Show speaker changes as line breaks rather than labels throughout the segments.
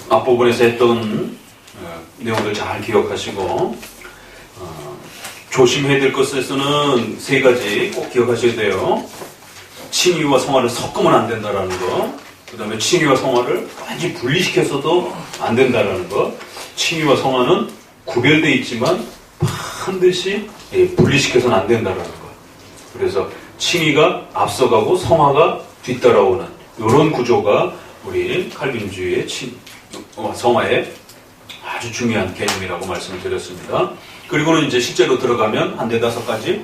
앞부분에서 했던 내용들 잘 기억하시고 조심해야 될 것에서는 세 가지 꼭 기억하셔야 돼요. 칭의와 성화를 섞으면 안 된다라는 거. 그 다음에 칭의와 성화를 완전히 분리시켜서도 안 된다라는 거. 칭의와 성화는 구별되어 있지만 반드시 분리시켜서는 안 된다라는 거. 그래서 칭의가 앞서가고 성화가 뒤따라오는 이런 구조가 우리 칼빈주의의 성화의 아주 중요한 개념이라고 말씀을 드렸습니다. 그리고는 이제 실제로 들어가면 한 4-5가지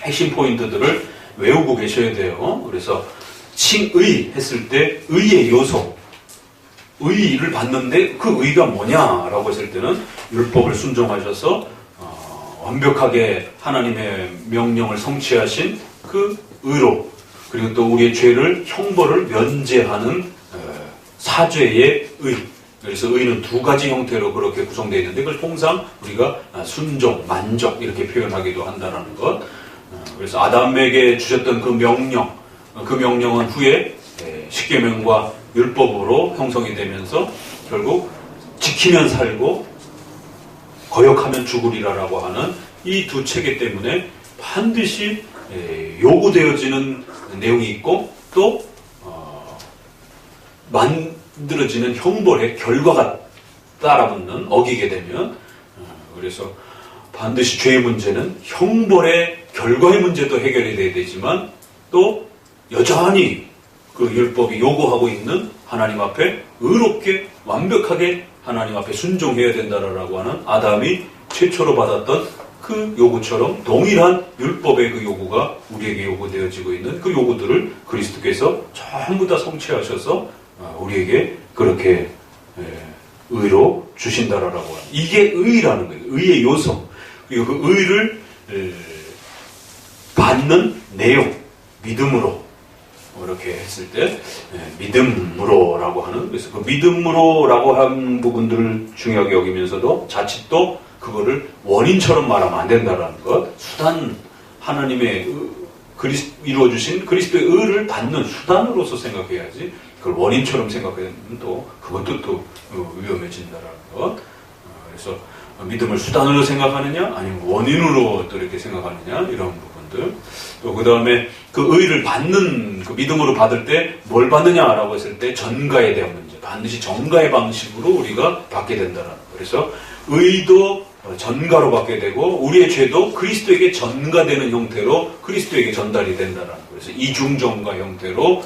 핵심 포인트들을 외우고 계셔야 돼요. 그래서 칭의 했을 때 의의 요소, 의를 받는데 그 의가 뭐냐라고 했을 때는 율법을 순종하셔서 완벽하게 하나님의 명령을 성취하신 그 의로, 그리고 또 우리의 죄를 형벌을 면제하는 사죄의 의. 그래서 의는 2가지 형태로 그렇게 구성되어 있는데 그걸 통상 우리가 순종, 만족 이렇게 표현하기도 한다는 것. 그래서 아담에게 주셨던 그 명령은 후에 십계명과 율법으로 형성이 되면서 결국 지키면 살고 거역하면 죽으리라라고 하는 이 2 체계 때문에 반드시 요구되어지는 내용이 있고 또 만들어지는 형벌의 결과가 따라붙는 어기게 되면 그래서 반드시 죄의 문제는 형벌의 결과의 문제도 해결이 돼야 되지만 또 여전히 그 율법이 요구하고 있는 하나님 앞에 의롭게 완벽하게 하나님 앞에 순종해야 된다라고 하는 아담이 최초로 받았던 그 요구처럼 동일한 율법의 그 요구가 우리에게 요구되어지고 있는 그 요구들을 그리스도께서 전부 다 성취하셔서 우리에게 그렇게 의로 주신다라고 하는 이게 의라는 거예요. 의의 요소. 그리고 그 의를 받는 내용, 믿음으로 이렇게 했을 때 믿음으로라고 하는 그래서 그 믿음으로라고 한 부분들을 중요하게 여기면서도 자칫 또 그거를 원인처럼 말하면 안 된다라는 것. 수단 하나님의 이루어주신 그리스도의 의를 받는 수단으로서 생각해야지 그걸 원인처럼 생각하면 또 그것도 또 위험해진다라는 것. 그래서 믿음을 수단으로 생각하느냐 아니면 원인으로 또 이렇게 생각하느냐 이런 부분들. 또 그 다음에 그 의를 받는 그 믿음으로 받을 때 뭘 받느냐라고 했을 때 전가에 대한 문제. 반드시 전가의 방식으로 우리가 받게 된다라는 것. 그래서 의도 전가로 받게 되고 우리의 죄도 그리스도에게 전가되는 형태로 그리스도에게 전달이 된다는 거예요. 그래서 이중전가 형태로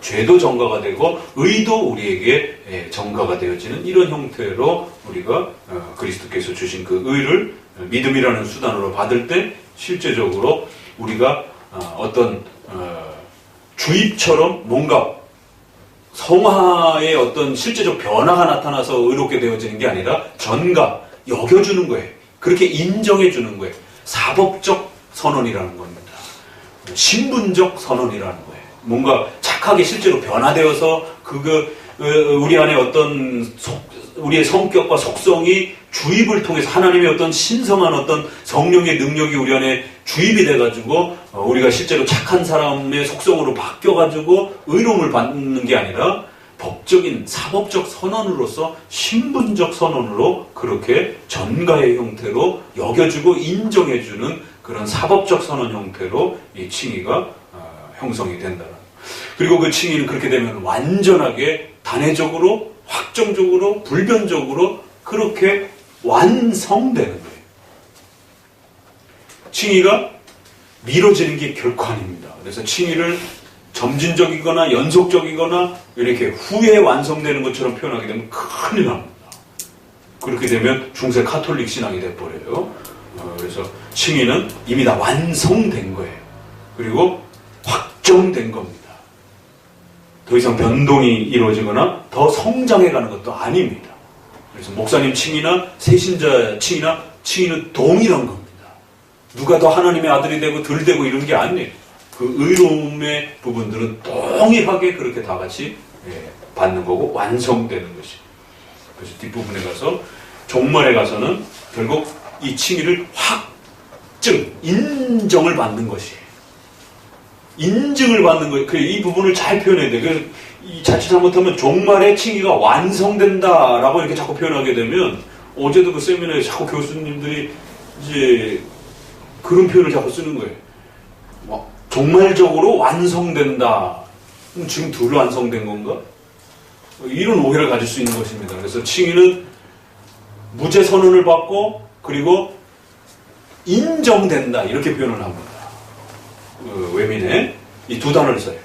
죄도 전가가 되고 의도 우리에게 전가가 되어지는 이런 형태로 우리가 그리스도께서 주신 그 의를 믿음이라는 수단으로 받을 때 실제적으로 우리가 어떤 주입처럼 뭔가 성화의 어떤 실제적 변화가 나타나서 의롭게 되어지는 게 아니라 전가 여겨주는 거예요. 그렇게 인정해주는 거예요. 사법적 선언이라는 겁니다. 신분적 선언이라는 거예요. 뭔가 착하게 실제로 변화되어서 우리 안에 어떤 우리의 성격과 속성이 주입을 통해서 하나님의 어떤 신성한 어떤 성령의 능력이 우리 안에 주입이 돼가지고 우리가 실제로 착한 사람의 속성으로 바뀌어가지고 의로움을 받는 게 아니라 법적인 사법적 선언으로서 신분적 선언으로 그렇게 전가의 형태로 여겨주고 인정해주는 그런 사법적 선언 형태로 이 칭의가 형성이 된다. 그리고 그 칭의는 그렇게 되면 완전하게 단회적으로 확정적으로 불변적으로 그렇게 완성되는 거예요. 칭의가 미뤄지는 게 결코 아닙니다. 그래서 칭의를 점진적이거나 연속적이거나 이렇게 후에 완성되는 것처럼 표현하게 되면 큰일 납니다. 그렇게 되면 중세 카톨릭 신앙이 돼버려요. 그래서 칭의는 이미 다 완성된 거예요. 그리고 확정된 겁니다. 더 이상 변동이 이루어지거나 더 성장해가는 것도 아닙니다. 그래서 목사님 칭의나 새신자 칭의나 칭의는 동일한 겁니다. 누가 더 하나님의 아들이 되고 덜 되고 이런 게 아니에요. 그 의로움의 부분들은 동일하게 그렇게 다 같이 받는 거고 완성되는 것이. 그래서 뒷부분에 가서 종말에 가서는 결국 이 칭의를 인정을 받는 것이에요. 인증을 받는 거예요. 이 부분을 잘 표현해야 돼요. 그래서 이 자칫 잘못하면 종말의 칭의가 완성된다라고 이렇게 자꾸 표현하게 되면, 어제도 그 세미나에 자꾸 교수님들이 이제 그런 표현을 자꾸 쓰는 거예요. 종말적으로 완성된다. 그럼 지금 둘 완성된 건가? 이런 오해를 가질 수 있는 것입니다. 그래서 칭의는 무죄 선언을 받고 그리고 인정된다 이렇게 표현을 합니다. 외민에 이 두 단어를 써요.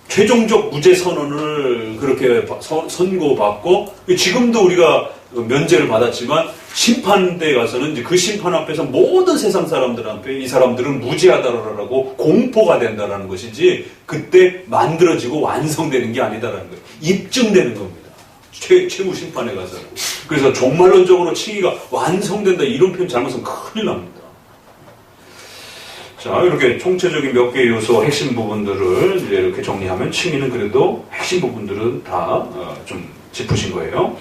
최종적 무죄 선언을 그렇게 선고받고, 지금도 우리가 면제를 받았지만 심판대에 가서는 이제 그 심판 앞에서 모든 세상 사람들 앞에 이 사람들은 무죄하다라고 공포가 된다라는 것이지, 그때 만들어지고 완성되는 게 아니다라는 거예요. 입증되는 겁니다. 최후 심판에 가서. 그래서 종말론적으로 칭의가 완성된다 이런 표현 잘못 쓰면 큰일 납니다. 자, 이렇게 총체적인 몇 개의 요소, 핵심 부분들을 이제 이렇게 정리하면 칭의는 그래도 핵심 부분들은 다 좀 짚으신 거예요.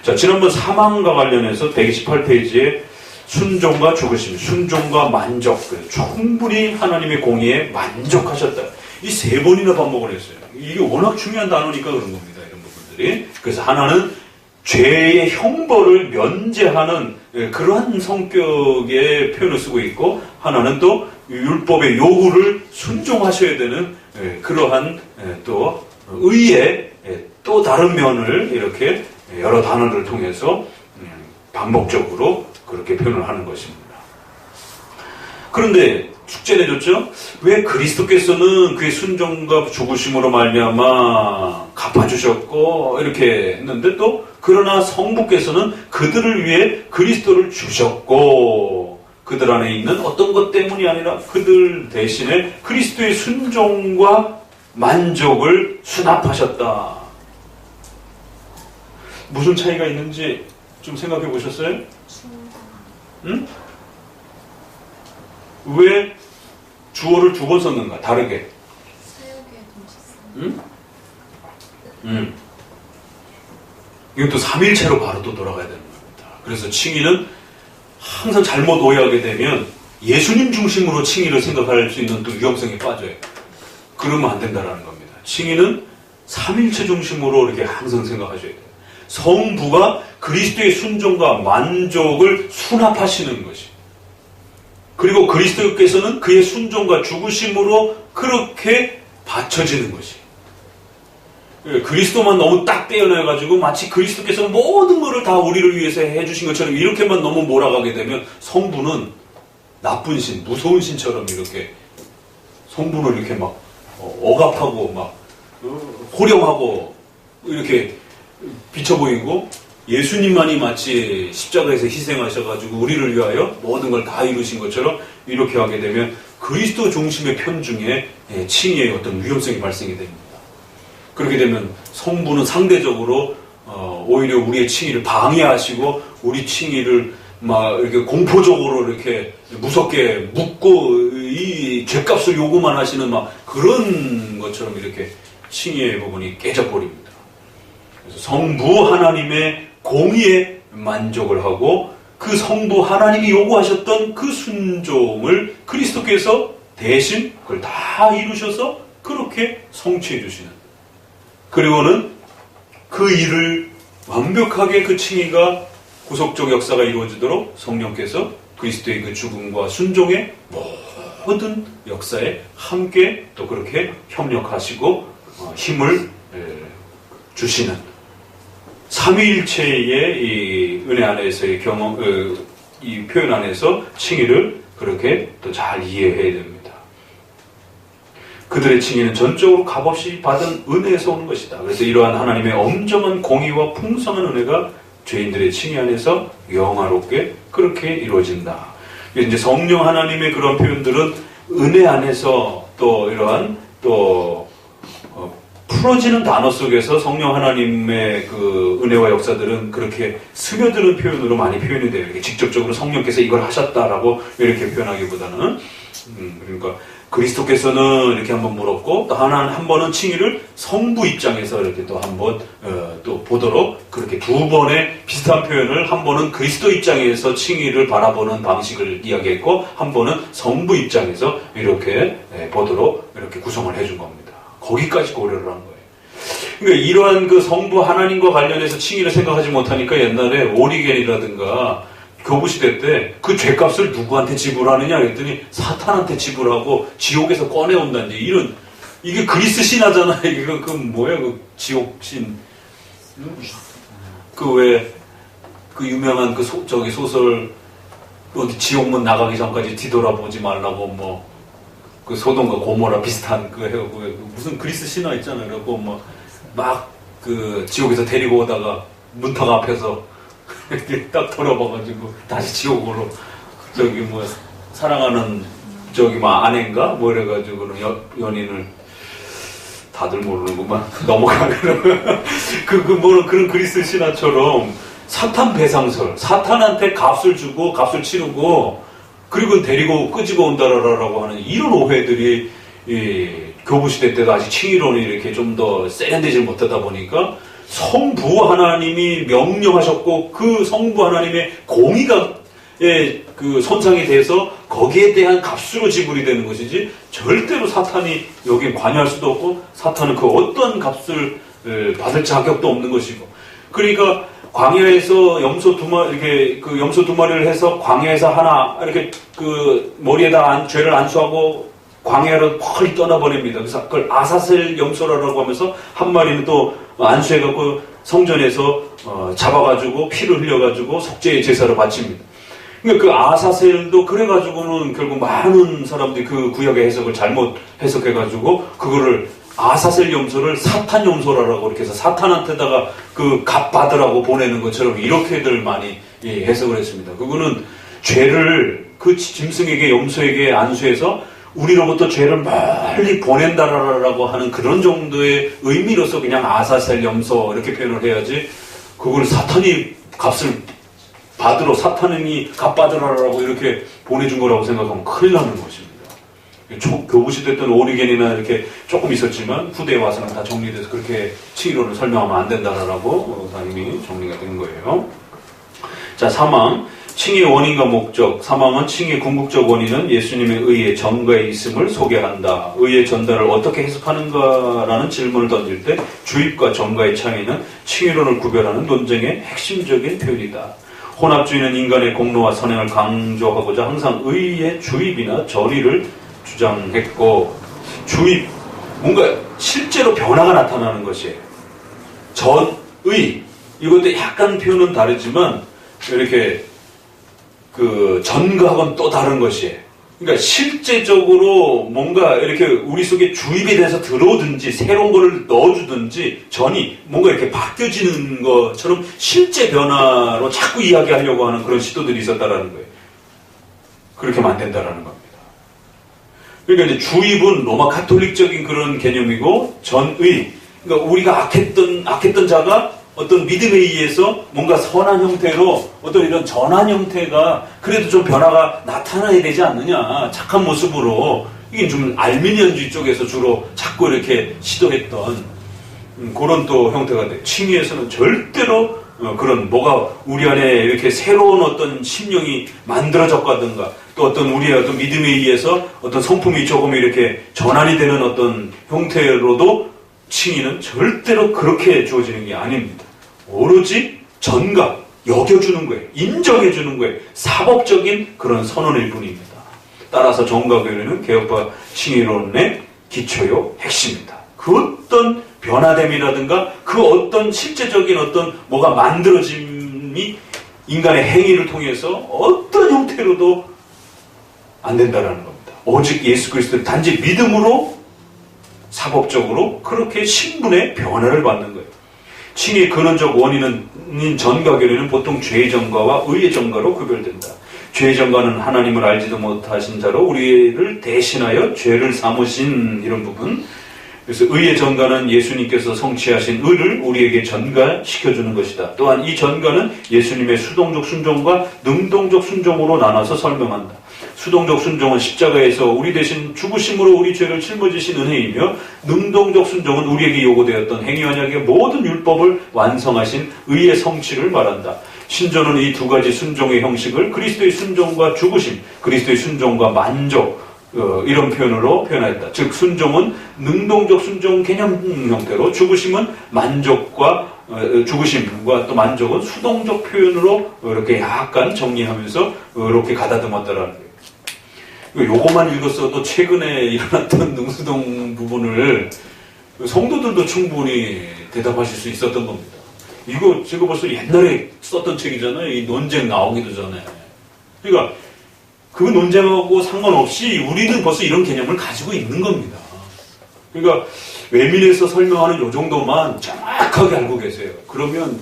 자, 지난번 사망과 관련해서 128페이지에 순종과 죽으심, 순종과 만족, 충분히 하나님의 공의에 만족하셨다. 이 세 번이나 반복을 했어요. 이게 워낙 중요한 단어니까 그런 겁니다. 이런 부분들이. 그래서 하나는 죄의 형벌을 면제하는 그러한 성격의 표현을 쓰고 있고, 하나는 또 율법의 요구를 순종하셔야 되는 그러한 또 의의 또 다른 면을 이렇게 여러 단어를 통해서 반복적으로 그렇게 표현을 하는 것입니다. 그런데 숙제 내줬죠? 왜 그리스도께서는 그의 순종과 죽으심으로 말미암아 갚아주셨고 이렇게 했는데, 또 그러나 성부께서는 그들을 위해 그리스도를 주셨고, 그들 안에 있는 어떤 것 때문이 아니라 그들 대신에 그리스도의 순종과 만족을 수납하셨다. 무슨 차이가 있는지 좀 생각해 보셨어요? 응? 왜 주어를 두 번 썼는가? 다르게. 응? 이것도 3일체로 바로 또 돌아가야 되는 겁니다. 그래서 칭의는 항상 잘못 오해하게 되면 예수님 중심으로 칭의를 생각할 수 있는 또 위험성이 빠져요. 그러면 안 된다는 겁니다. 칭의는 3일체 중심으로 이렇게 항상 생각하셔야 돼요. 성부가 그리스도의 순종과 만족을 수납하시는 것이, 그리고 그리스도께서는 그의 순종과 죽으심으로 그렇게 받쳐지는 것이, 그리스도만 너무 딱 떼어내가지고 마치 그리스도께서 모든 것을 다 우리를 위해서 해주신 것처럼 이렇게만 너무 몰아가게 되면 성부는 나쁜 신, 무서운 신처럼 이렇게 성부를 이렇게 막 억압하고 막 호령하고 이렇게 비쳐 보이고, 예수님만이 마치 십자가에서 희생하셔가지고 우리를 위하여 모든 걸 다 이루신 것처럼 이렇게 하게 되면 그리스도 중심의 편중에 칭의의 어떤 위험성이 발생이 됩니다. 그렇게 되면 성부는 상대적으로 오히려 우리의 칭의를 방해하시고 우리 칭의를 막 이렇게 공포적으로 이렇게 무섭게 묻고 이 죄값을 요구만 하시는 막 그런 것처럼 이렇게 칭의의 부분이 깨져버립니다. 그래서 성부 하나님의 공의에 만족을 하고 그 성부 하나님이 요구하셨던 그 순종을 그리스도께서 대신 그걸 다 이루셔서 그렇게 성취해 주시는, 그리고는 그 일을 완벽하게 그 칭의가 구속적 역사가 이루어지도록 성령께서 그리스도의 그 죽음과 순종의 모든 역사에 함께 또 그렇게 협력하시고 힘을 주시는 삼위일체의 이 은혜 안에서의 경험, 이 표현 안에서 칭의를 그렇게 또 잘 이해해야 됩니다. 그들의 칭의는 전적으로 값없이 받은 은혜에서 오는 것이다. 그래서 이러한 하나님의 엄정한 공의와 풍성한 은혜가 죄인들의 칭의 안에서 영화롭게 그렇게 이루어진다. 이제 성령 하나님의 그런 표현들은 은혜 안에서 또 이러한 또 풀어지는 단어 속에서 성령 하나님의 그 은혜와 역사들은 그렇게 스며드는 표현으로 많이 표현이 돼요. 이렇게 직접적으로 성령께서 이걸 하셨다라고 이렇게 표현하기보다는 그러니까 그리스도께서는 이렇게 한번 물었고, 또 한 번은 칭의를 성부 입장에서 이렇게 또 한번 또 보도록, 그렇게 두 번의 비슷한 표현을, 한 번은 그리스도 입장에서 칭의를 바라보는 방식을 이야기했고, 한 번은 성부 입장에서 이렇게 보도록 이렇게 구성을 해준 겁니다. 거기까지 고려를 한 거예요. 그러니까 이러한 그 성부 하나님과 관련해서 칭의를 생각하지 못하니까 옛날에 오리겐이라든가 교부시대 때 그 죄값을 누구한테 지불하느냐 했더니 사탄한테 지불하고 지옥에서 꺼내온다든지, 이런, 이게 그리스 신화잖아요. 이거 그 뭐야, 그 지옥신. 그 왜, 그 유명한 그 저기 소설, 어디 지옥문 나가기 전까지 뒤돌아보지 말라고 뭐, 그 소돔과 고모라 비슷한 그 해갖고, 무슨 그리스 신화 있잖아요. 그래갖고 뭐, 막 그 지옥에서 데리고 오다가 문턱 앞에서 이렇게 딱 돌아봐가지고 다시 지옥으로, 저기 뭐 사랑하는 저기 뭐 아내인가 뭐 이래가지고는 연인을, 다들 모르는구만. 넘어가면 그 뭐는 그런 그리스 신화처럼 사탄 배상설, 사탄한테 값을 주고 값을 치르고 그리고 데리고 끄집어 온다라고 하는 이런 오해들이 교부시대 때도 아직 칭의론이 이렇게 좀 더 세련되지 못하다 보니까, 성부 하나님이 명령하셨고 그 성부 하나님의 공의가 그 손상이 돼서 거기에 대한 값으로 지불이 되는 것이지, 절대로 사탄이 여기에 관여할 수도 없고 사탄은 그 어떤 값을 받을 자격도 없는 것이고, 그러니까 광야에서 염소 두 마리, 이렇게 그 염소 두 마리를 해서 광야에서 하나 이렇게 그 머리에다 죄를 안수하고 광야로 펄 떠나버립니다. 그래서 그걸 아사셀 염소라고 하면서 한 마리는 또 안수해갖고 성전에서 잡아가지고 피를 흘려가지고 속죄의 제사를 바칩니다. 그러니까 그 아사셀도 그래가지고는 결국 많은 사람들이 그 구약의 해석을 잘못 해석해가지고 그거를 아사셀 염소를 사탄 염소라고 이렇게 해서 사탄한테다가 그 값 받으라고 보내는 것처럼 이렇게들 많이 해석을 했습니다. 그거는 죄를 그 짐승에게 염소에게 안수해서 우리로부터 죄를 멀리 보낸다라고 하는 그런 정도의 의미로서 그냥 아사셀 염소 이렇게 표현을 해야지, 그걸 사탄이 값을 받으러, 사탄이 값 받으라고 이렇게 보내준 거라고 생각하면 큰일 나는 것입니다. 교부시대 때는 오리겐이나 이렇게 조금 있었지만 후대에 와서는 다 정리돼서 그렇게 칭의론을 설명하면 안 된다라고 이미 정리가 된 거예요. 자, 사망. 칭의의 원인과 목적. 사망은 칭의의 궁극적 원인은 예수님의 의의 전가에 있음을 소개한다. 의의 전달을 어떻게 해석하는가라는 질문을 던질 때 주입과 전가의 차이는 칭의론을 구별하는 논쟁의 핵심적인 표현이다. 혼합주의는 인간의 공로와 선행을 강조하고자 항상 의의 주입이나 전의를 주장했고, 주입, 뭔가 실제로 변화가 나타나는 것이에요. 전의, 이것도 약간 표현은 다르지만 이렇게 그 전가하고는 또 다른 것이에요. 그러니까 실제적으로 뭔가 이렇게 우리 속에 주입이 돼서 들어오든지 새로운 거를 넣어주든지 전이 뭔가 이렇게 바뀌어지는 것처럼 실제 변화로 자꾸 이야기하려고 하는 그런 시도들이 있었다라는 거예요. 그렇게 하면 안 된다라는 겁니다. 그러니까 이제 주입은 로마 가톨릭적인 그런 개념이고, 전의, 그러니까 우리가 악했던 자가 어떤 믿음에 의해서 뭔가 선한 형태로 어떤 이런 전환 형태가 그래도 좀 변화가 나타나야 되지 않느냐, 착한 모습으로. 이게 좀 알미니언주의 쪽에서 주로 자꾸 이렇게 시도했던 그런 또 형태가 돼. 칭의에서는 절대로 그런 뭐가 우리 안에 이렇게 새로운 어떤 심령이 만들어졌다든가, 또 어떤 우리의 어떤 믿음에 의해서 어떤 성품이 조금 이렇게 전환이 되는 어떤 형태로도 칭의는 절대로 그렇게 주어지는 게 아닙니다. 오로지 전가, 여겨주는 거예요. 인정해주는 거예요. 사법적인 그런 선언일 뿐입니다. 따라서 정가교회는 개혁파 칭의론의 기초요 핵심입니다. 그 어떤 변화됨이라든가 그 어떤 실제적인 어떤 뭐가 만들어짐이 인간의 행위를 통해서 어떤 형태로도 안 된다라는 겁니다. 오직 예수 그리스도를 단지 믿음으로 사법적으로 그렇게 신분의 변화를 받는 거예요. 칭의의 근원적 원인은 전가교리는 보통 죄의 전가와 의의 전가로 구별된다. 죄의 전가는 하나님을 알지도 못하신 자로 우리를 대신하여 죄를 삼으신 이런 부분. 그래서 의의 전가는 예수님께서 성취하신 의를 우리에게 전가시켜주는 것이다. 또한 이 전가는 예수님의 수동적 순종과 능동적 순종으로 나눠서 설명한다. 수동적 순종은 십자가에서 우리 대신 죽으심으로 우리 죄를 짊어지신 은혜이며, 능동적 순종은 우리에게 요구되었던 행위 언약의 모든 율법을 완성하신 의의 성취를 말한다. 신조는 이 두 가지 순종의 형식을 그리스도의 순종과 죽으심, 그리스도의 순종과 만족, 이런 표현으로 표현하였다. 즉 순종은 능동적 순종 개념 형태로, 죽으심은 만족과 죽으심과 또 만족은 수동적 표현으로 이렇게 약간 정리하면서 이렇게 가다듬었다라는 거예요. 요거만 읽었어도 최근에 일어났던 능수동 부분을 성도들도 충분히 대답하실 수 있었던 겁니다. 이거 제가 벌써 옛날에 썼던 책이잖아요. 이 논쟁 나오기도 전에. 그러니까 그 논쟁하고 상관없이 우리는 벌써 이런 개념을 가지고 있는 겁니다. 그러니까 외민에서 설명하는 요 정도만 정확하게 알고 계세요. 그러면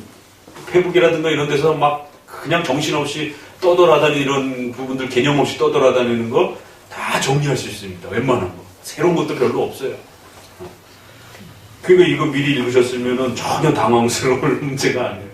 페북이라든가 이런 데서 막 그냥 정신없이 떠돌아다니는 이런 부분들, 개념 없이 떠돌아다니는 거 다 정리할 수 있습니다. 웬만한 거. 새로운 것도 별로 없어요. 그러니까 이거 미리 읽으셨으면 전혀 당황스러울 문제가 아니에요.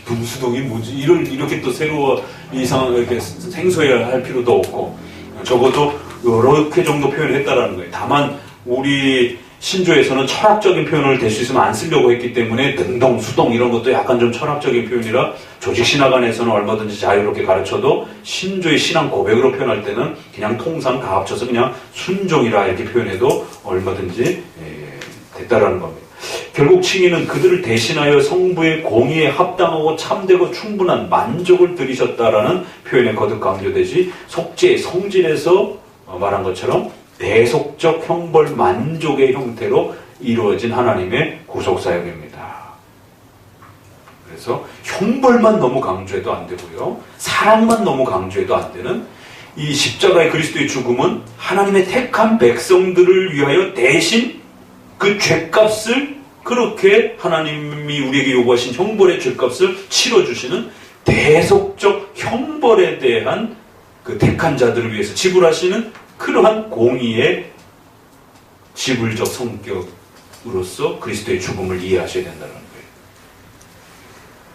능수동이 뭐지? 이렇게 또 새로워, 이렇게 생소해야 할 필요도 없고, 적어도 이렇게 정도 표현했다라는 거예요. 다만, 우리 신조에서는 철학적인 표현을 될 수 있으면 안 쓰려고 했기 때문에 능동, 수동 이런 것도 약간 좀 철학적인 표현이라 조직신학 안에서는 얼마든지 자유롭게 가르쳐도 신조의 신앙 고백으로 표현할 때는 그냥 통상 다 합쳐서 그냥 순종이라 이렇게 표현해도 얼마든지 됐다라는 겁니다. 결국 칭의는 그들을 대신하여 성부의 공의에 합당하고 참되고 충분한 만족을 들이셨다라는 표현에 거듭 강조되지, 속죄, 성질에서 말한 것처럼 대속적 형벌 만족의 형태로 이루어진 하나님의 구속사역입니다. 그래서 형벌만 너무 강조해도 안 되고요, 사랑만 너무 강조해도 안 되는 이 십자가의 그리스도의 죽음은 하나님의 택한 백성들을 위하여 대신 그 죄값을, 그렇게 하나님이 우리에게 요구하신 형벌의 죄값을 치러주시는 대속적 형벌에 대한 그 택한 자들을 위해서 지불하시는 그러한 공의의 지불적 성격으로서 그리스도의 죽음을 이해하셔야 된다는 거예요.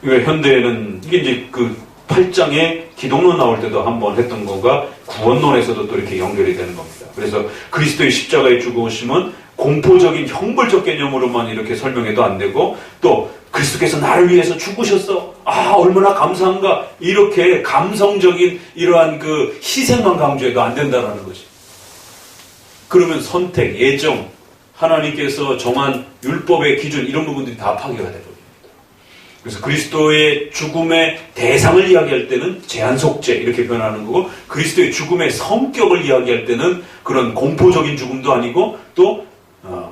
그러니까 현대에는 이게 이제 그 8장에 기독론 나올 때도 한번 했던 거가 구원론에서도 또 이렇게 연결이 되는 겁니다. 그래서 그리스도의 십자가의 죽으심은 공포적인 형벌적 개념으로만 이렇게 설명해도 안 되고, 또 그리스도께서 나를 위해서 죽으셨어, 얼마나 감사한가, 이렇게 감성적인 이러한 그 희생만 강조해도 안 된다라는 것이. 그러면 선택, 예정, 하나님께서 정한 율법의 기준, 이런 부분들이 다 파괴가 되거든요. 그래서 그리스도의 죽음의 대상을 이야기할 때는 제한속죄 이렇게 표현하는 거고, 그리스도의 죽음의 성격을 이야기할 때는 그런 공포적인 죽음도 아니고, 또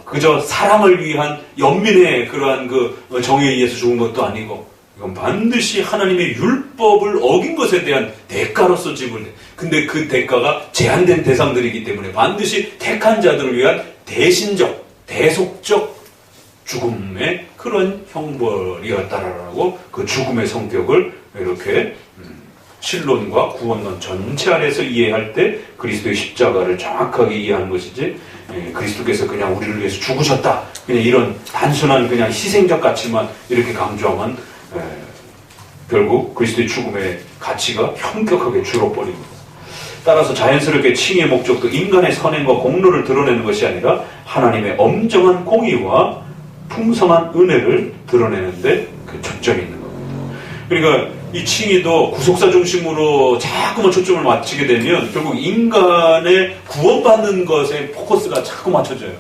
그저 사랑을 위한 연민의 그러한 그 정의에 의해서 죽은 것도 아니고, 이건 반드시 하나님의 율법을 어긴 것에 대한 대가로서 지불돼. 근데 그 대가가 제한된 대상들이기 때문에 반드시 택한 자들을 위한 대신적, 대속적 죽음의 그런 형벌이었다라고 그 죽음의 성격을 이렇게 신론과 구원론 전체 안에서 이해할 때 그리스도의 십자가를 정확하게 이해하는 것이지, 그리스도께서 그냥 우리를 위해서 죽으셨다, 그냥 이런 단순한 그냥 희생적 가치만 이렇게 강조하면 결국 그리스도의 죽음의 가치가 현격하게 줄어버립니다. 따라서 자연스럽게 칭의의 목적도 인간의 선행과 공로를 드러내는 것이 아니라 하나님의 엄정한 공의와 풍성한 은혜를 드러내는데 그 초점이 있는 겁니다. 그러니까 이 칭의도 구속사 중심으로 자꾸만 초점을 맞추게 되면 결국 인간의 구원받는 것에 포커스가 자꾸 맞춰져요.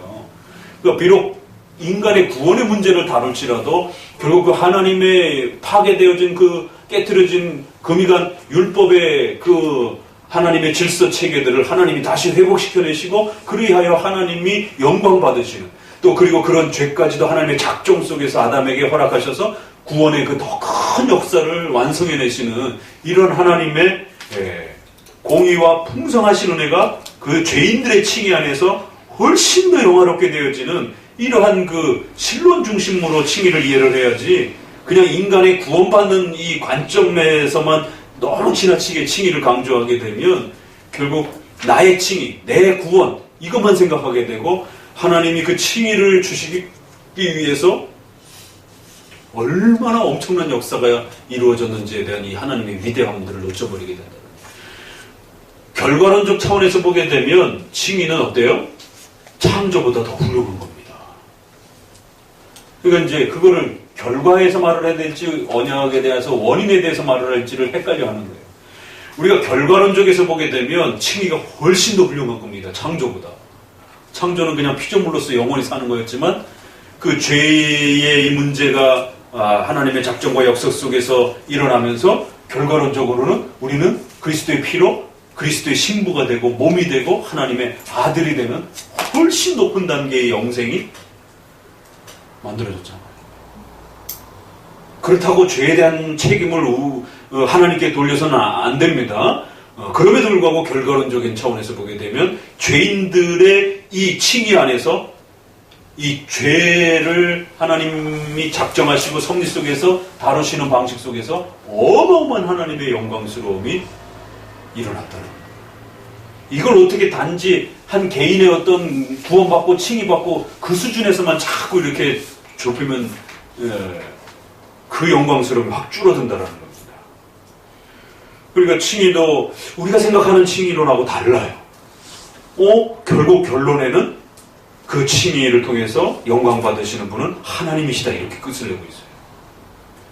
그러니까 비록 인간의 구원의 문제를 다룰지라도 결국 그 하나님의 파괴되어진 그 깨트려진 금이간 율법의 그 하나님의 질서 체계들을 하나님이 다시 회복시켜내시고, 그리하여 하나님이 영광 받으시는, 또 그리고 그런 죄까지도 하나님의 작정 속에서 아담에게 허락하셔서 구원의 그 더 큰 역사를 완성해내시는 이런 하나님의 공의와 풍성하신 은혜가 그 죄인들의 칭의 안에서 훨씬 더 영화롭게 되어지는 이러한 그 신론 중심으로 칭의를 이해를 해야지, 그냥 인간의 구원받는 이 관점에서만 너무 지나치게 칭의를 강조하게 되면 결국 나의 칭의, 내 구원 이것만 생각하게 되고, 하나님이 그 칭의를 주시기 위해서 얼마나 엄청난 역사가 이루어졌는지에 대한 이 하나님의 위대함들을 놓쳐버리게 된다. 결과론적 차원에서 보게 되면 칭의는 어때요? 창조보다 더 훌륭한 겁니다. 그러니까 이제 그거를 결과에서 말을 해야 될지 언약에 대해서 원인에 대해서 말을 할지를 헷갈려 하는 거예요. 우리가 결과론적에서 보게 되면 칭의가 훨씬 더 훌륭한 겁니다. 창조보다. 창조는 그냥 피조물로서 영원히 사는 거였지만 그 죄의 이 문제가 하나님의 작정과 역사 속에서 일어나면서 결과론적으로는 우리는 그리스도의 피로 그리스도의 신부가 되고 몸이 되고 하나님의 아들이 되는 훨씬 높은 단계의 영생이 만들어졌잖아요. 그렇다고 죄에 대한 책임을 하나님께 돌려서는 안 됩니다. 그럼에도 불구하고 결과론적인 차원에서 보게 되면 죄인들의 이 칭의 안에서 이 죄를 하나님이 작정하시고 섭리 속에서 다루시는 방식 속에서 어마어마한 하나님의 영광스러움이 일어났다는 거예요. 이걸 어떻게 단지 한 개인의 어떤 구원받고 칭의받고 그 수준에서만 자꾸 이렇게 좁히면 그 영광스러움이 확 줄어든다는 겁니다. 그러니까 칭의도 우리가 생각하는 칭의론하고 달라요. 결국 결론에는 그 칭의를 통해서 영광 받으시는 분은 하나님이시다 이렇게 끝을 내고 있어요.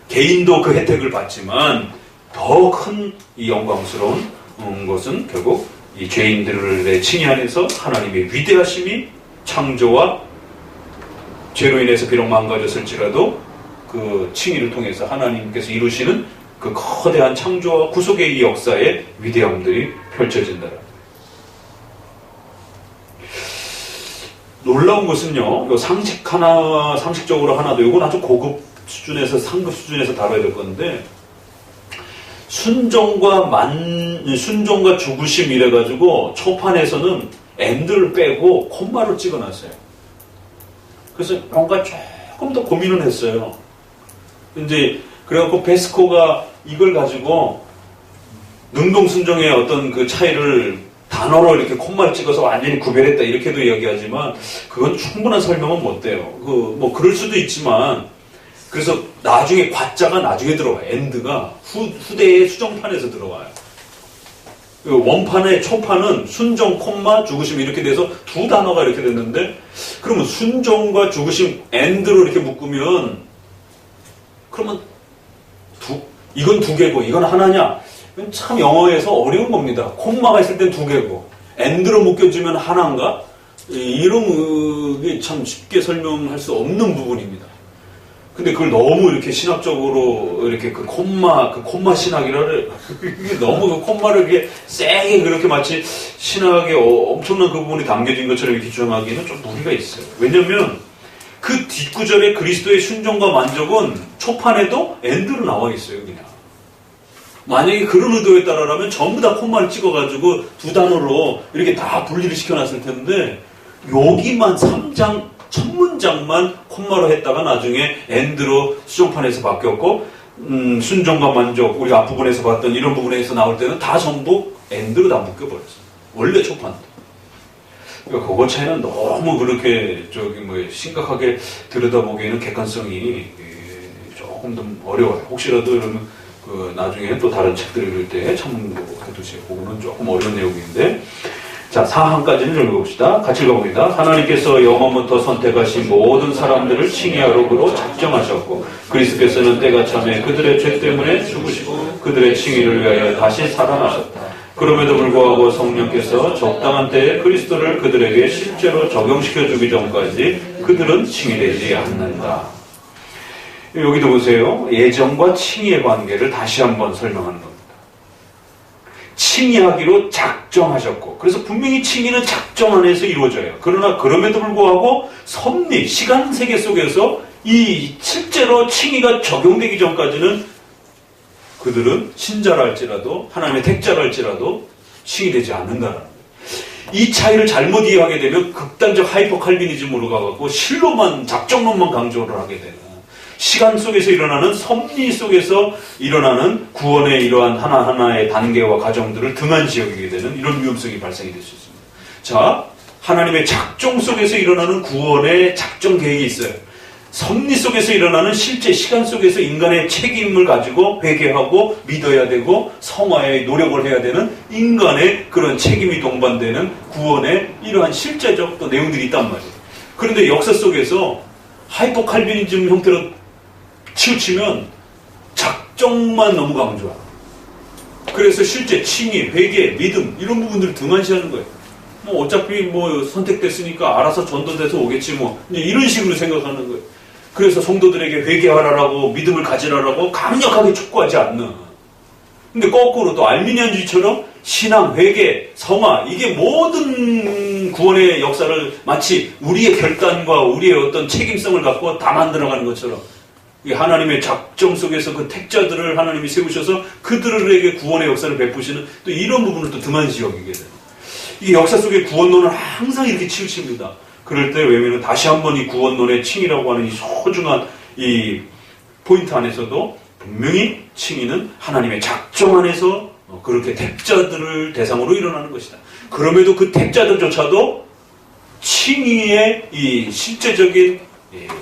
개인도 그 혜택을 받지만 더 큰 이 영광스러운 것은 결국 이 죄인들의 칭의 안에서 하나님의 위대하심이 창조와 죄로 인해서 비록 망가졌을지라도 그 칭의를 통해서 하나님께서 이루시는 그 거대한 창조와 구속의 이 역사의 위대함들이 펼쳐진다. 놀라운 것은요, 상식적으로 하나도, 이건 아주 고급 수준에서, 상급 수준에서 다뤄야 될 건데, 순종과 죽으심 이래가지고, 초판에서는 엔드를 빼고 콤마를 찍어놨어요. 그래서 뭔가 조금 더 고민을 했어요. 이제, 그래갖고 베스코가 이걸 가지고, 능동순종의 어떤 그 차이를 단어로 이렇게 콤마를 찍어서 완전히 구별했다 이렇게도 이야기하지만 그건 충분한 설명은 못 돼요. 뭐 그럴 수도 있지만 그래서 나중에 과자가 나중에 들어와요. 엔드가 후대의 수정판에서 들어와요. 원판의 초판은 순종, 콤마, 죽으심 이렇게 돼서 두 단어가 이렇게 됐는데 그러면 순종과 죽으심 엔드로 이렇게 묶으면 그러면 이건 두 개고 이건 하나냐? 참 영어에서 어려운 겁니다. 콤마가 있을 땐 두 개고 엔드로 묶여주면 하나인가? 이런 게 참 쉽게 설명할 수 없는 부분입니다. 근데 그걸 너무 이렇게 신학적으로 이렇게 그 콤마 신학이라를 너무 그 콤마를 이렇게 세게 그렇게 마치 신학에 엄청난 그 부분이 담겨진 것처럼 이렇게 주장하기는 좀 무리가 있어요. 왜냐면 그 뒷구절에 그리스도의 순종과 만족은 초판에도 엔드로 나와 있어요, 그냥. 만약에 그런 의도에 따라라면 전부 다 콤마를 찍어가지고 두 단어로 이렇게 다 분리를 시켜놨을 텐데 여기만 3장 첫 문장만 콤마로 했다가 나중에 엔드로 수정판에서 바뀌었고 순종과 만족 우리 앞부분에서 봤던 이런 부분에서 나올 때는 다 전부 엔드로 다 묶여버렸어요. 원래 초판도. 그러니까 그거 차이는 너무 그렇게 심각하게 들여다보기에는 객관성이 조금 좀 어려워요. 혹시라도 이러면 나중에 또 다른 책들 읽을 때 참고해두세요. 그거는 조금 어려운 내용인데. 자, 4항까지는 좀 읽어봅시다. 같이 읽어봅니다. 하나님께서 영원부터 선택하신 모든 사람들을 칭의하려고 작정하셨고, 그리스도께서는 때가 참에 그들의 죄 때문에 죽으시고, 그들의 칭의를 위하여 다시 살아나셨다. 그럼에도 불구하고 성령께서 적당한 때에 그리스도를 그들에게 실제로 적용시켜주기 전까지 그들은 칭의되지 않는다. 여기도 보세요. 예정과 칭의의 관계를 다시 한번 설명하는 겁니다. 칭의하기로 작정하셨고, 그래서 분명히 칭의는 작정 안에서 이루어져요. 그러나 그럼에도 불구하고 섭리, 시간 세계 속에서 이 실제로 칭의가 적용되기 전까지는 그들은 신자랄지라도 하나님의 택자랄지라도 칭의되지 않는다는 거예요. 이 차이를 잘못 이해하게 되면 극단적 하이퍼 칼비니즘으로 가갖고 실로만 작정론만 강조를 하게 되는 시간 속에서 일어나는 섭리 속에서 일어나는 구원의 이러한 하나하나의 단계와 과정들을 등한시 여기게 되는 이런 위험성이 발생이 될 수 있습니다. 자, 하나님의 작정 속에서 일어나는 구원의 작정 계획이 있어요. 섭리 속에서 일어나는 실제 시간 속에서 인간의 책임을 가지고 회개하고 믿어야 되고 성화에 노력을 해야 되는 인간의 그런 책임이 동반되는 구원의 이러한 실제적 또 내용들이 있단 말이에요. 그런데 역사 속에서 하이퍼 칼빈이즘 형태로 치우치면 작정만 너무 강조하고, 그래서 실제 칭의, 회개, 믿음 이런 부분들을 등한시하는 거예요. 뭐 어차피 뭐 선택됐으니까 알아서 전도돼서 오겠지 뭐 이런 식으로 생각하는 거예요. 그래서 성도들에게 회개하라라고 믿음을 가지라라고 강력하게 촉구하지 않는. 근데 거꾸로 또 알미니안주의처럼 신앙, 회개, 성화 이게 모든 구원의 역사를 마치 우리의 결단과 우리의 어떤 책임성을 갖고 다 만들어가는 것처럼 하나님의 작정 속에서 그 택자들을 하나님이 세우셔서 그들에게 구원의 역사를 베푸시는 또 이런 부분을 또 등한시 여기게 돼요. 이게 역사 속의 구원론을 항상 이렇게 치우칩니다. 그럴 때 외면은 다시 한번 이 구원론의 칭의라고 하는 이 소중한 이 포인트 안에서도 분명히 칭의는 하나님의 작정 안에서 그렇게 택자들을 대상으로 일어나는 것이다. 그럼에도 그 택자들조차도 칭의의 이 실제적인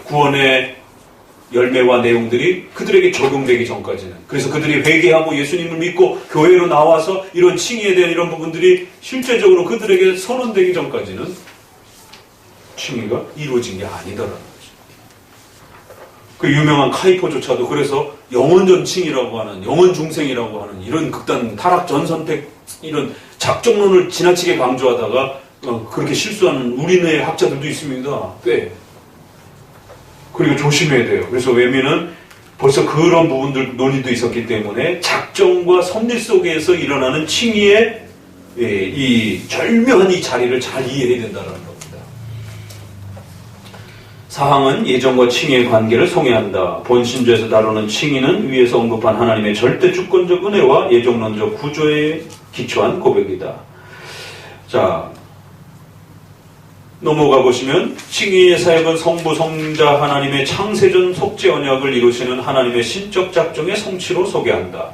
구원의 열매와 내용들이 그들에게 적용되기 전까지는, 그래서 그들이 회개하고 예수님을 믿고 교회로 나와서 이런 칭의에 대한 이런 부분들이 실제적으로 그들에게 선언되기 전까지는 칭의가 이루어진 게 아니더라는 거죠. 그 유명한 카이포조차도 그래서 영원전 칭의라고 하는, 영원 중생이라고 하는 이런 극단 타락 전선택 이런 작정론을 지나치게 강조하다가 그렇게 실수하는 우리네 학자들도 있습니다. 꽤. 그리고 조심해야 돼요. 그래서 외면은 벌써 그런 부분들 논의도 있었기 때문에 작정과 섭리 속에서 일어나는 칭의의 이 절묘한 이 자리를 잘 이해해야 된다는 겁니다. 사항은 예정과 칭의의 관계를 송해한다. 본신조에서 다루는 칭의는 위에서 언급한 하나님의 절대 주권적 은혜와 예정론적 구조에 기초한 고백이다. 자, 넘어가 보시면 칭의의 사역은 성부 성자 하나님의 창세전 속죄 언약을 이루시는 하나님의 신적 작정의 성취로 소개한다.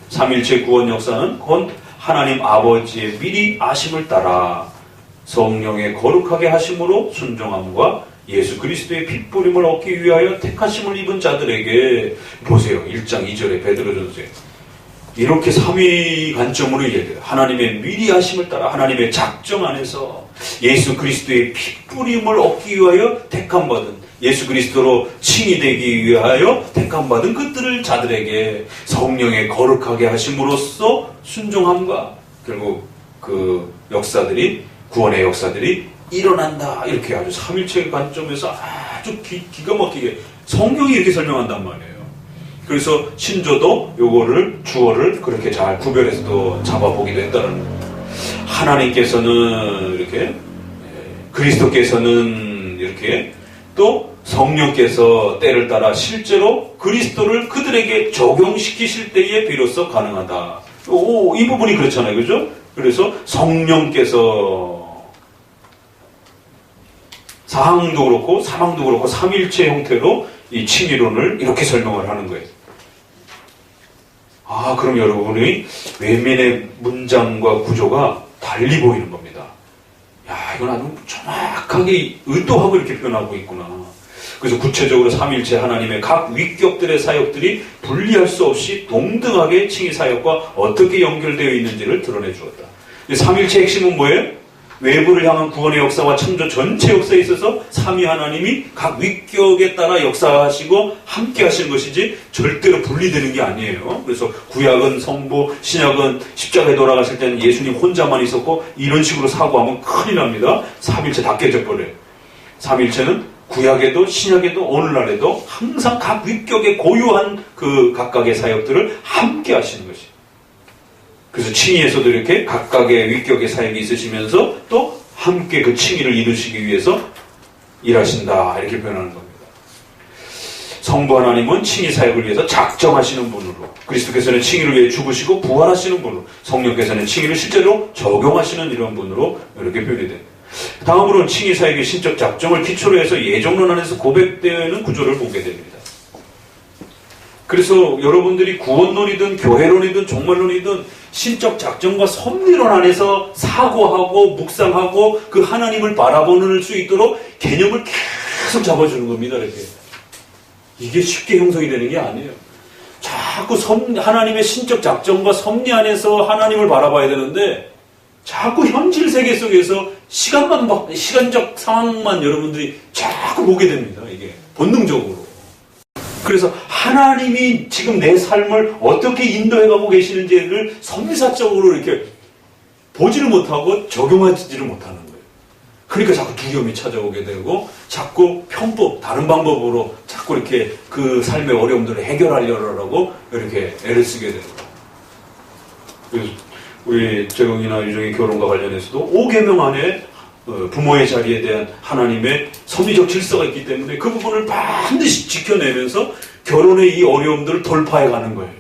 삼일체 구원 역사는 곧 하나님 아버지의 미리 아심을 따라 성령의 거룩하게 하심으로 순종함과 예수 그리스도의 핏부림을 얻기 위하여 택하심을 입은 자들에게, 보세요. 1장 2절에 베드로전서에 이렇게 삼위 관점으로 이해돼요. 하나님의 미리 하심을 따라 하나님의 작정 안에서 예수 그리스도의 핏부림을 얻기 위하여 택함받은, 예수 그리스도로 칭의되기 위하여 택함받은 그들을 자들에게 성령의 거룩하게 하심으로써 순종함과 결국 그 역사들이, 구원의 역사들이 일어난다. 이렇게 아주 삼일체 관점에서 아주 기가 막히게 성경이 이렇게 설명한단 말이에요. 그래서 신조도 요거를 주어를 그렇게 잘 구별해서 또 잡아보기도 했다는 거예요. 하나님께서는 이렇게, 그리스도께서는 이렇게, 또 성령께서 때를 따라 실제로 그리스도를 그들에게 적용시키실 때에 비로소 가능하다. 이 부분이 그렇잖아요. 그죠? 그래서 성령께서 사항도 그렇고 사망도 그렇고 삼일체 형태로 이 칭의론을 이렇게 설명을 하는 거예요. 그럼 여러분이 외면의 문장과 구조가 달리 보이는 겁니다. 이건 아주 정확하게 의도하고 이렇게 표현하고 있구나. 그래서 구체적으로 삼일체 하나님의 각 위격들의 사역들이 분리할 수 없이 동등하게 칭의 사역과 어떻게 연결되어 있는지를 드러내 주었다. 삼일체 핵심은 뭐예요? 외부를 향한 구원의 역사와 창조 전체 역사에 있어서 삼위 하나님이 각 위격에 따라 역사하시고 함께 하시는 것이지 절대로 분리되는 게 아니에요. 그래서 구약은 성부, 신약은 십자가에 돌아가실 때는 예수님 혼자만 있었고 이런 식으로 사고하면 큰일 납니다. 삼일체 다 깨져버려요. 삼일체는 구약에도 신약에도 오늘날에도 항상 각 위격에 고유한 그 각각의 사역들을 함께 하시는 것이에요. 그래서 칭의에서도 이렇게 각각의 위격의 사역이 있으시면서 또 함께 그 칭의를 이루시기 위해서 일하신다. 이렇게 표현하는 겁니다. 성부 하나님은 칭의 사역을 위해서 작정하시는 분으로, 그리스도께서는 칭의를 위해 죽으시고 부활하시는 분으로, 성령께서는 칭의를 실제로 적용하시는 이런 분으로 이렇게 표현이 됩니다. 다음으로는 칭의 사역의 신적 작정을 기초로 해서 예정론 안에서 고백되는 구조를 보게 됩니다. 그래서 여러분들이 구원론이든 교회론이든 종말론이든 신적 작정과 섭리론 안에서 사고하고 묵상하고 그 하나님을 바라보는 수 있도록 개념을 계속 잡아주는 겁니다. 이렇게. 이게 쉽게 형성이 되는 게 아니에요. 자꾸 하나님의 신적 작정과 섭리 안에서 하나님을 바라봐야 되는데 자꾸 현실 세계 속에서 시간적 상황만 여러분들이 자꾸 보게 됩니다. 이게 본능적으로. 그래서 하나님이 지금 내 삶을 어떻게 인도해가고 계시는지를 섭리사적으로 이렇게 보지를 못하고 적용하지를 못하는 거예요. 그러니까 자꾸 두려움이 찾아오게 되고 자꾸 편법, 다른 방법으로 자꾸 이렇게 그 삶의 어려움들을 해결하려고 이렇게 애를 쓰게 되는 거예요. 우리 재경이나 유정의 결혼과 관련해서도 5계명 안에 부모의 자리에 대한 하나님의 섭리적 질서가 있기 때문에 그 부분을 반드시 지켜내면서 결혼의 이 어려움들을 돌파해가는 거예요.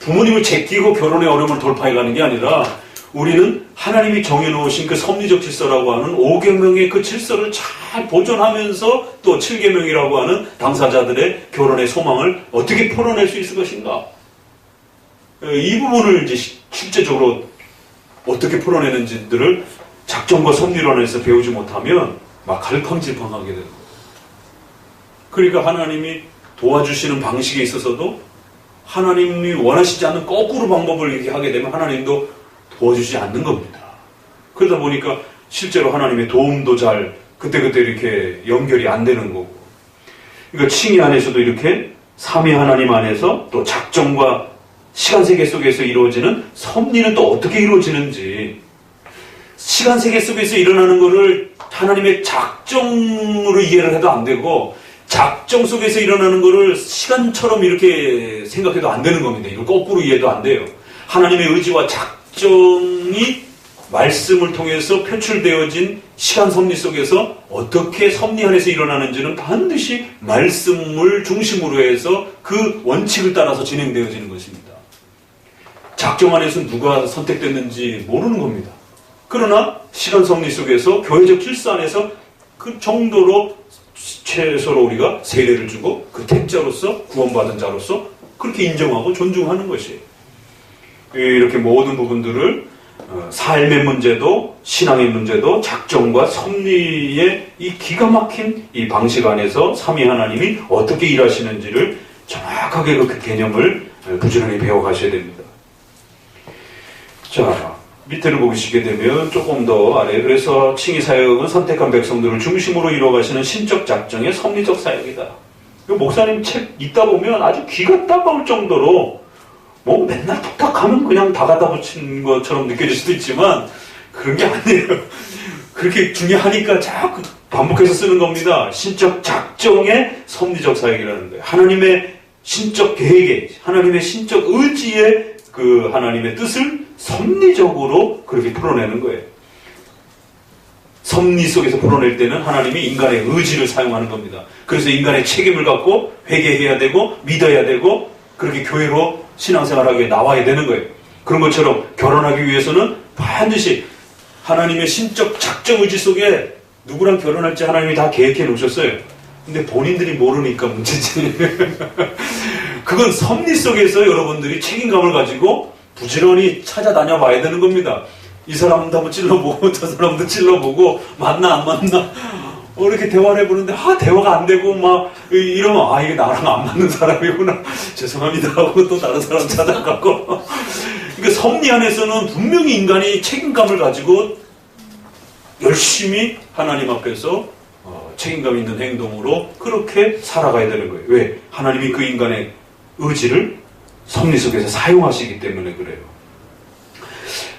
부모님을 제끼고 결혼의 어려움을 돌파해가는 게 아니라 우리는 하나님이 정해놓으신 그 섭리적 질서라고 하는 5계명의 그 질서를 잘 보존하면서 또 7계명이라고 하는 당사자들의 결혼의 소망을 어떻게 풀어낼 수 있을 것인가. 이 부분을 이제 실제적으로 어떻게 풀어내는지들을 작정과 섭리론에서 배우지 못하면 막 갈팡질팡하게 되는 거예요. 그러니까 하나님이 도와주시는 방식에 있어서도 하나님이 원하시지 않는 거꾸로 방법을 이렇게 하게 되면 하나님도 도와주지 않는 겁니다. 그러다 보니까 실제로 하나님의 도움도 잘 그때그때 이렇게 연결이 안 되는 거고. 그러니까 칭의 안에서도 이렇게 삼위 하나님 안에서 또 작정과 시간세계 속에서 이루어지는 섭리는 또 어떻게 이루어지는지, 시간세계 속에서 일어나는 것을 하나님의 작정으로 이해를 해도 안 되고 작정 속에서 일어나는 것을 시간처럼 이렇게 생각해도 안 되는 겁니다. 이거 거꾸로 이해도 안 돼요. 하나님의 의지와 작정이 말씀을 통해서 표출되어진 시간 섭리 속에서 어떻게 섭리 안에서 일어나는지는 반드시 말씀을 중심으로 해서 그 원칙을 따라서 진행되어지는 것입니다. 작정 안에서 누가 선택됐는지 모르는 겁니다. 그러나 시간 섭리 속에서 교회적 질서 안에서 그 정도로 최소로 우리가 세례를 주고 그 택자로서 구원받은 자로서 그렇게 인정하고 존중하는 것이에요. 이렇게 모든 부분들을 삶의 문제도 신앙의 문제도 작정과 섭리의 이 기가 막힌 이 방식 안에서 삼위 하나님이 어떻게 일하시는지를 정확하게 그 개념을 부지런히 배워가셔야 됩니다. 자, 밑에를 보시게 되면 조금 더 아래, 그래서 칭의 사역은 선택한 백성들을 중심으로 이루어가시는 신적 작정의 섭리적 사역이다. 목사님 책 읽다 보면 아주 귀가 따가울 정도로 뭐 맨날 툭탁하면 그냥 다 갖다 붙인 것처럼 느껴질 수도 있지만 그런 게 아니에요. 그렇게 중요하니까 자꾸 반복해서 쓰는 겁니다. 신적 작정의 섭리적 사역이라는 거예요. 하나님의 신적 계획에, 하나님의 신적 의지에 그 하나님의 뜻을 섭리적으로 그렇게 풀어내는 거예요. 섭리 속에서 풀어낼 때는 하나님이 인간의 의지를 사용하는 겁니다. 그래서 인간의 책임을 갖고 회개해야 되고 믿어야 되고 그렇게 교회로 신앙생활하게 나와야 되는 거예요. 그런 것처럼 결혼하기 위해서는 반드시 하나님의 신적 작정 의지 속에 누구랑 결혼할지 하나님이 다 계획해 놓으셨어요. 근데 본인들이 모르니까 문제지. 그건 섭리 속에서 여러분들이 책임감을 가지고 부지런히 찾아다녀 봐야 되는 겁니다. 이 사람도 한번 찔러보고 저 사람도 찔러보고 맞나 안 맞나 이렇게 대화를 해보는데 대화가 안 되고 막 이러면 이게 나랑 안 맞는 사람이구나 죄송합니다 하고 또 다른 사람 찾아가고. 그러니까 섭리 안에서는 분명히 인간이 책임감을 가지고 열심히 하나님 앞에서 책임감 있는 행동으로 그렇게 살아가야 되는 거예요. 왜? 하나님이 그 인간의 의지를 섭리 속에서 사용하시기 때문에 그래요.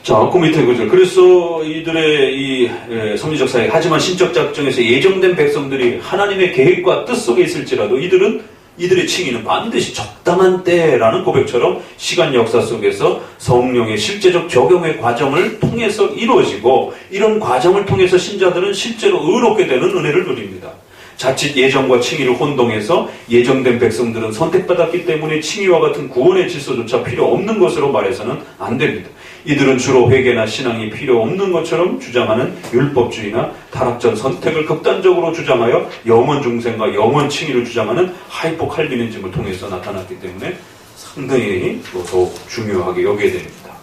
자, 그 밑에 그죠. 그래서 이들의 이 섭리적 사역, 하지만 신적 작정에서 예정된 백성들이 하나님의 계획과 뜻 속에 있을지라도 이들의 칭의는 반드시 적당한 때라는 고백처럼 시간 역사 속에서 성령의 실제적 적용의 과정을 통해서 이루어지고 이런 과정을 통해서 신자들은 실제로 의롭게 되는 은혜를 누립니다. 자칫 예정과 칭의를 혼동해서 예정된 백성들은 선택받았기 때문에 칭의와 같은 구원의 질서조차 필요 없는 것으로 말해서는 안 됩니다. 이들은 주로 회개나 신앙이 필요 없는 것처럼 주장하는 율법주의나 타락전 선택을 극단적으로 주장하여 영원 중생과 영원 칭의를 주장하는 하이퍼 칼빈이즘을 통해서 나타났기 때문에 상당히 더욱 중요하게 여겨야 됩니다.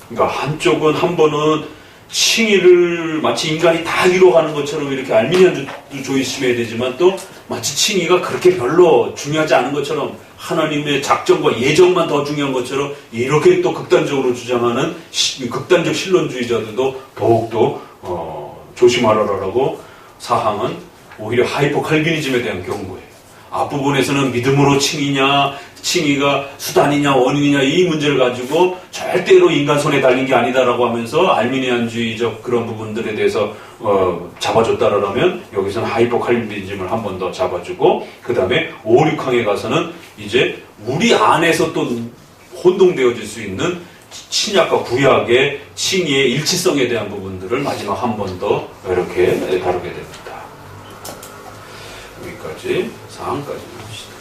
그러니까 한쪽은 한 번은 칭의를 마치 인간이 다 이루어가는 것처럼 이렇게 알미니안주도 조심해야 되지만 또 마치 칭의가 그렇게 별로 중요하지 않은 것처럼 하나님의 작정과 예정만 더 중요한 것처럼 이렇게 또 극단적으로 주장하는 극단적 신론주의자들도 더욱더 조심하라라고 사항은 오히려 하이퍼 칼빈이즘에 대한 경고예요. 앞부분에서는 믿음으로 칭의가 수단이냐 원인이냐 이 문제를 가지고 절대로 인간 손에 달린 게 아니다라고 하면서 알미니안주의적 그런 부분들에 대해서 잡아줬다라면 여기서는 하이퍼 칼빈이즘을 한 번 더 잡아주고 그 다음에 5, 6항에 가서는 이제 우리 안에서 또 혼동되어질 수 있는 신약과 구약의 칭의의 일치성에 대한 부분들을 마지막 한 번 더 이렇게 다루게 됩니다. 여기까지 4항까지 봅시다.